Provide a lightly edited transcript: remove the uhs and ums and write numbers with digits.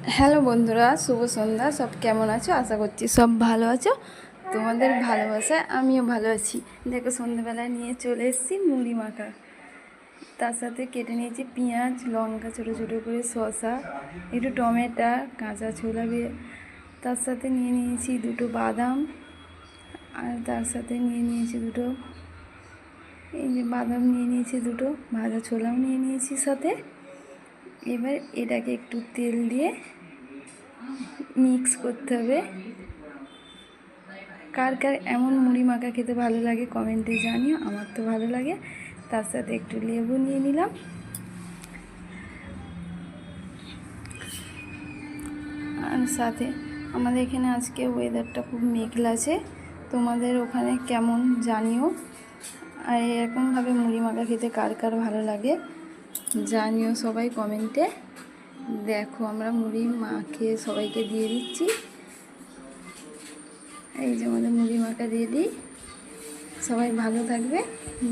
Hello বন্ধুরা, শুভ সন্ধ্যা। সব কেমন আছো? আশা করছি সব ভালো আছো। তোমাদের ভালোবাসায় আমিও ভালো আছি। দেখো, সন্ধ্যেবেলায় নিয়ে চলে এসেছি মুড়ি মাখা। তার সাথে কেটে নিয়েছি পেঁয়াজ, লঙ্কা, ছোটো ছোটো করে শসা, একটু টমেটো, কাঁচা ছোলা দিয়ে। তার সাথে নিয়ে নিয়েছি দুটো বাদাম, আর তার সাথে নিয়ে নিয়েছি দুটো, এই যে বাদাম নিয়ে নিয়েছি দুটো, ভাজা ছোলাও নিয়ে নিয়েছি সাথে। এবার এটাকে একটু তেল দিয়ে মিক্স করতে হবে। কার কার এমন মুড়ি মাখা খেতে ভালো লাগে কমেন্টে জানিও। আমার তো ভালো লাগে। তার সাথে একটু লেবু নিয়ে নিলাম। আর সাথে আমাদের এখানে আজকে ওয়েদারটা খুব মেঘলা আছে। তোমাদের ওখানে কেমন জানিও। আর এরকমভাবে মুড়ি মাখা খেতে কার কার ভালো লাগে জানিও সবাই কমেন্টে। দেখো, আমরা মুড়ি মাখে সবাইকে দিয়ে দিচ্ছি। এই যে আমাদের মুড়ি মাখা রেডি। সবাই ভালো থাকবে।